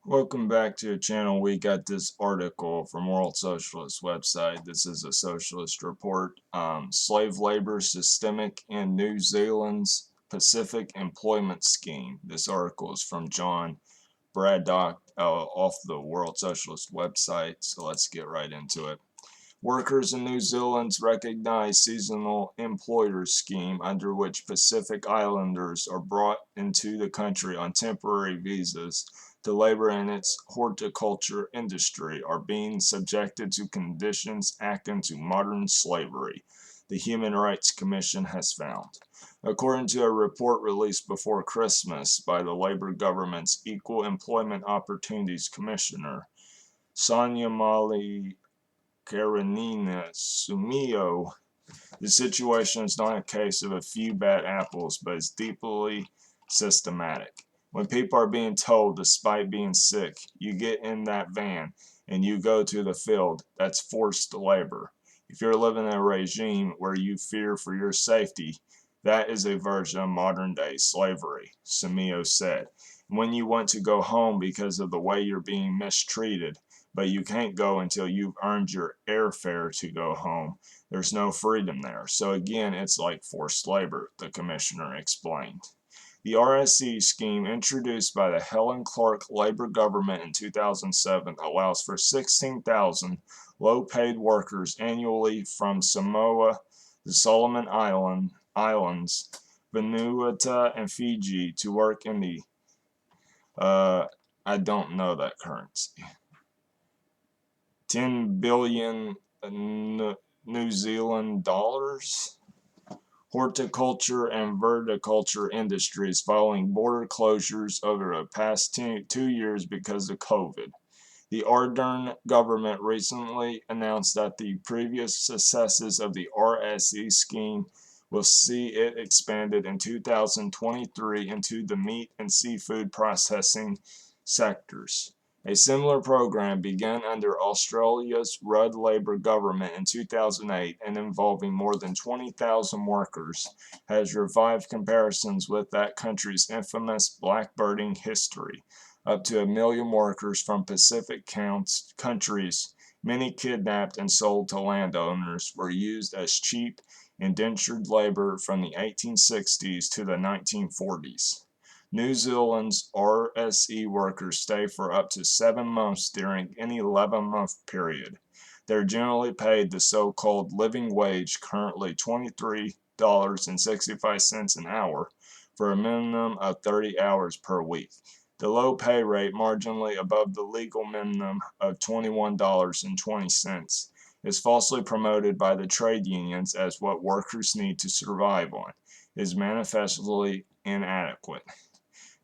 Welcome back to the channel. We got this article from World Socialist website. This is a socialist report. Slave labor systemic in New Zealand's Pacific Employment Scheme. This article is from John Braddock off the World Socialist website. So let's get right into it. Workers in New Zealand's recognized seasonal employers scheme, under which Pacific Islanders are brought into the country on temporary visas to labor in its horticulture industry, are being subjected to conditions akin to modern slavery, the Human Rights Commission has found. According to a report released before Christmas by the Labour government's Equal Employment Opportunities Commissioner, Sonia Mali Karenina Sumio, the situation is not a case of a few bad apples, but is deeply systematic. When people are being told, despite being sick, you get in that van and you go to the field, that's forced labor. If you're living in a regime where you fear for your safety, that is a version of modern day slavery, Sumio said. When you want to go home because of the way you're being mistreated, but you can't go until you've earned your airfare to go home, there's no freedom there. So again, it's like forced labor, the commissioner explained. The RSE scheme, introduced by the Helen Clark Labor government in 2007, allows for 16,000 low-paid workers annually from Samoa, the Solomon Islands, Vanuatu, and Fiji to work in the I don't know that currency. 10 billion New Zealand dollars. Horticulture and viticulture industries following border closures over the past 2 years because of COVID. The Ardern government recently announced that the previous successes of the RSE scheme will see it expanded in 2023 into the meat and seafood processing sectors. A similar program began under Australia's Rudd Labor government in 2008 and involving more than 20,000 workers has revived comparisons with that country's infamous blackbirding history. Up to 1 million workers from Pacific countries, many kidnapped and sold to landowners, were used as cheap, indentured labor from the 1860s to the 1940s. New Zealand's RSE workers stay for up to 7 months during any 11-month period. They're generally paid the so-called living wage, currently $23.65 an hour, for a minimum of 30 hours per week. The low pay rate, marginally above the legal minimum of $21.20, is falsely promoted by the trade unions as what workers need to survive on, is manifestly inadequate.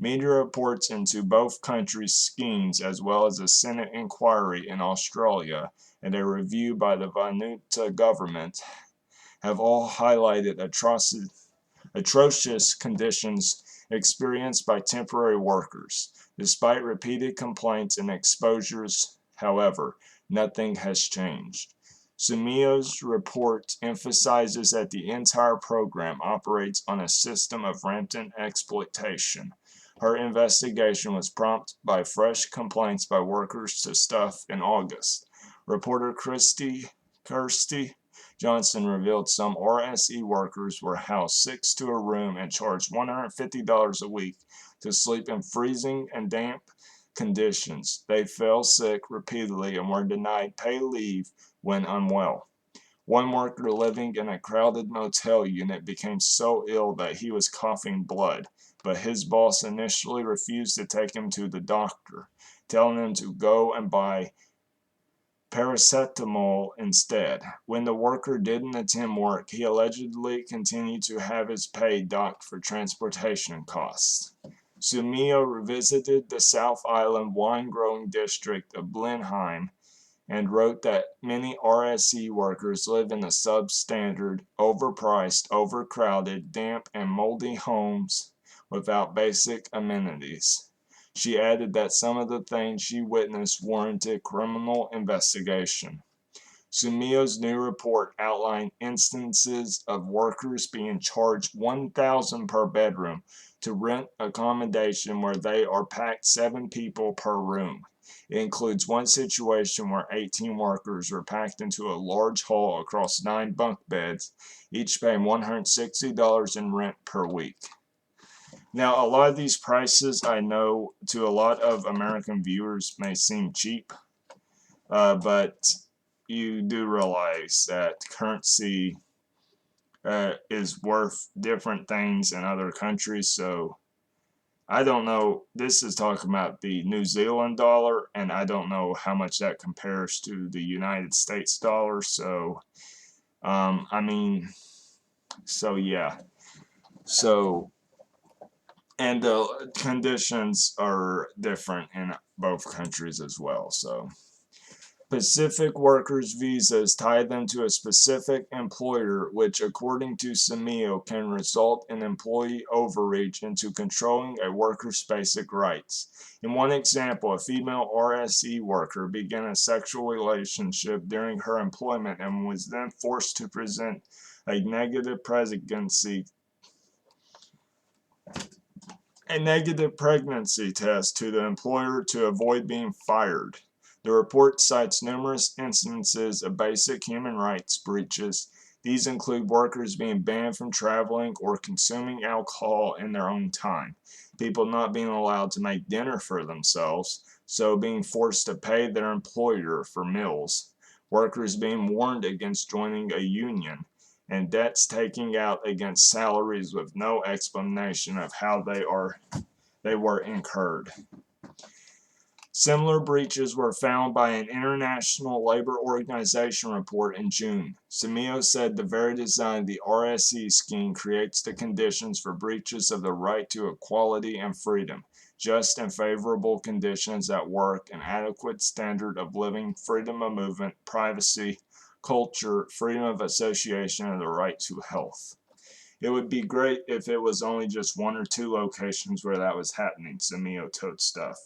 Media reports into both countries' schemes, as well as a Senate inquiry in Australia and a review by the Vanuatu government, have all highlighted atrocious conditions experienced by temporary workers. Despite repeated complaints and exposures, however, nothing has changed. Sumio's report emphasizes that the entire program operates on a system of rampant exploitation. Her investigation was prompted by fresh complaints by workers to stuff in August. Reporter Kirsty Johnson revealed some RSE workers were housed 6 to a room and charged $150 a week to sleep in freezing and damp conditions. They fell sick repeatedly and were denied paid leave when unwell. One worker living in a crowded motel unit became so ill that he was coughing blood, but his boss initially refused to take him to the doctor, telling him to go and buy paracetamol instead. When the worker didn't attend work, he allegedly continued to have his pay docked for transportation costs. Sumio revisited the South Island wine-growing district of Blenheim and wrote that many RSE workers live in the substandard, overpriced, overcrowded, damp, and moldy homes without basic amenities. She added that some of the things she witnessed warranted criminal investigation. Sumio's new report outlined instances of workers being charged $1,000 per bedroom to rent accommodation where they are packed 7 people per room. It includes one situation where 18 workers were packed into a large hall across 9 bunk beds, each paying $160 in rent per week. Now, a lot of these prices, I know, to a lot of American viewers may seem cheap, but you do realize that currency is worth different things in other countries. So I don't know. This is talking about the New Zealand dollar, and I don't know how much that compares to the United States dollar. So, I mean, so yeah. So, and the conditions are different in both countries as well. So. Specific workers' visas tie them to a specific employer, which, according to Sumio, can result in employee overreach into controlling a worker's basic rights. In one example, a female RSE worker began a sexual relationship during her employment and was then forced to present a negative pregnancy test to the employer to avoid being fired. The report cites numerous instances of basic human rights breaches. These include workers being banned from traveling or consuming alcohol in their own time, people not being allowed to make dinner for themselves, so being forced to pay their employer for meals, workers being warned against joining a union, and debts taken out against salaries with no explanation of how they were incurred. Similar breaches were found by an International Labor Organization report in June. Sumio said the very design of the RSE scheme creates the conditions for breaches of the right to equality and freedom, just and favorable conditions at work, an adequate standard of living, freedom of movement, privacy, culture, freedom of association, and the right to health. It would be great if it was only just 1 or 2 locations where that was happening, Sumio told Stuff.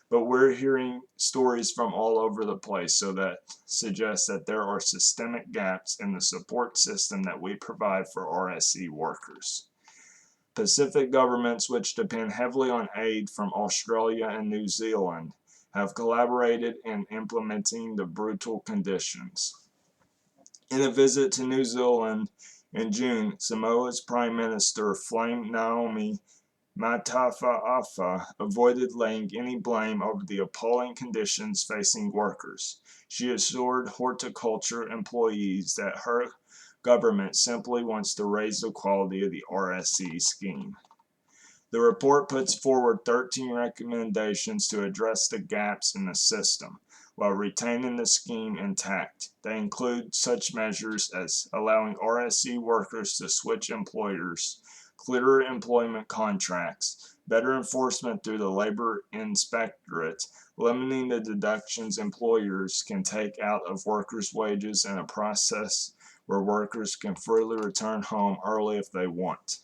But we're hearing stories from all over the place, so that suggests that there are systemic gaps in the support system that we provide for RSE workers. Pacific governments, which depend heavily on aid from Australia and New Zealand, have collaborated in implementing the brutal conditions. In a visit to New Zealand in June, Samoa's Prime Minister Flame Naomi Matafa'afa avoided laying any blame over the appalling conditions facing workers. She assured horticulture employees that her government simply wants to raise the quality of the RSE scheme. The report puts forward 13 recommendations to address the gaps in the system, while retaining the scheme intact. They include such measures as allowing RSE workers to switch employers, clearer employment contracts, better enforcement through the Labor Inspectorate, limiting the deductions employers can take out of workers' wages, and a process where workers can freely return home early if they want.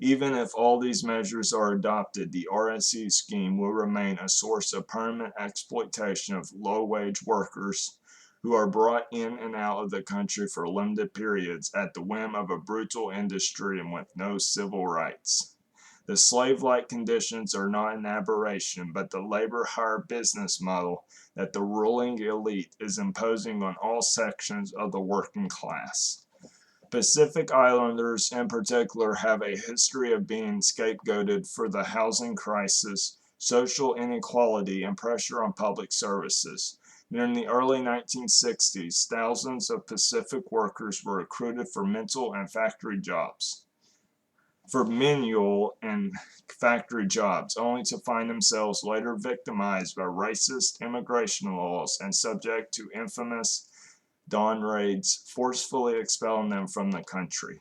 Even if all these measures are adopted, the RSE scheme will remain a source of permanent exploitation of low-wage workers who are brought in and out of the country for limited periods at the whim of a brutal industry and with no civil rights. The slave-like conditions are not an aberration, but the labor hire business model that the ruling elite is imposing on all sections of the working class. Pacific Islanders in particular have a history of being scapegoated for the housing crisis, social inequality, and pressure on public services. During the early 1960s, thousands of Pacific workers were recruited for manual and factory jobs, only to find themselves later victimized by racist immigration laws and subject to infamous dawn raids, forcefully expelling them from the country.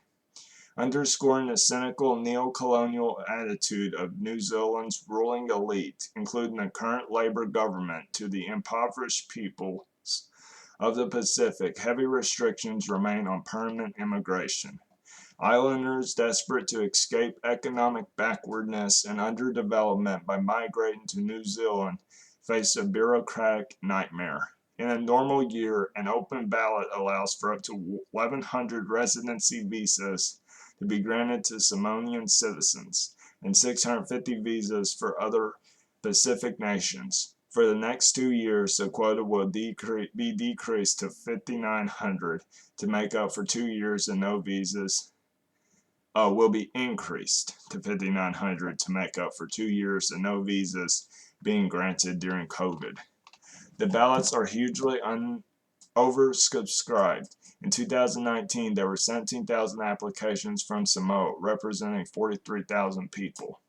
Underscoring the cynical neo-colonial attitude of New Zealand's ruling elite, including the current Labour government, to the impoverished peoples of the Pacific, heavy restrictions remain on permanent immigration. Islanders desperate to escape economic backwardness and underdevelopment by migrating to New Zealand face a bureaucratic nightmare. In a normal year, an open ballot allows for up to 1,100 residency visas to be granted to Samoanian citizens and 650 visas for other Pacific nations. For the next 2 years, the quota will be decreased to 5,900 to make up for 2 years and no visas. Will be increased to 5,900 to make up for 2 years and no visas being granted during COVID. The ballots are hugely oversubscribed. In 2019, there were 17,000 applications from Samoa, representing 43,000 people.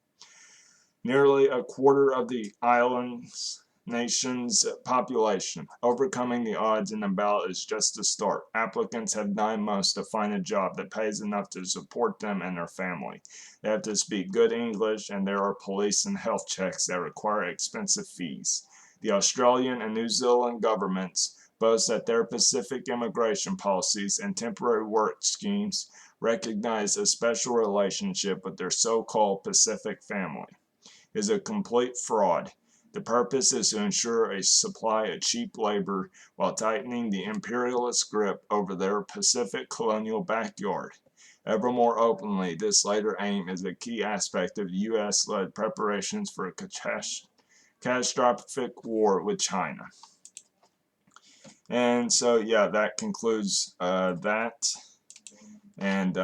Nearly a quarter of the island's nation's population. Overcoming the odds in the ballot is just a start. Applicants have 9 months to find a job that pays enough to support them and their family. They have to speak good English, and there are police and health checks that require expensive fees. The Australian and New Zealand governments boast that their Pacific immigration policies and temporary work schemes recognize a special relationship with their so-called Pacific family. It is a complete fraud. The purpose is to ensure a supply of cheap labor while tightening the imperialist grip over their Pacific colonial backyard. Ever more openly, this latter aim is a key aspect of U.S.-led preparations for a catastrophic war with China. And so, yeah, that concludes that. And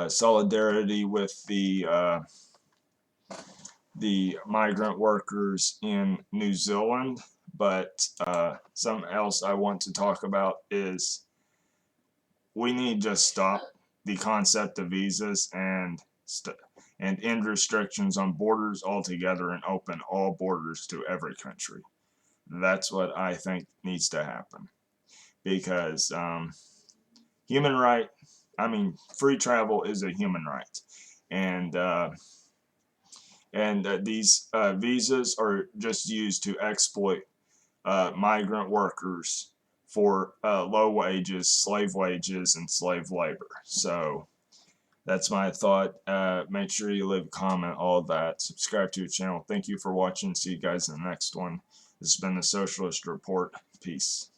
solidarity with the migrant workers in New Zealand. But something else I want to talk about is we need to stop the concept of visas and end restrictions on borders altogether and open all borders to every country. That's what I think needs to happen, because free travel is a human right, and these visas are just used to exploit migrant workers for low wages, slave wages, and slave labor. So that's my thought. Make sure you leave a comment, all of that. Subscribe to the channel. Thank you for watching. See you guys in the next one. This has been the Socialist Report. Peace.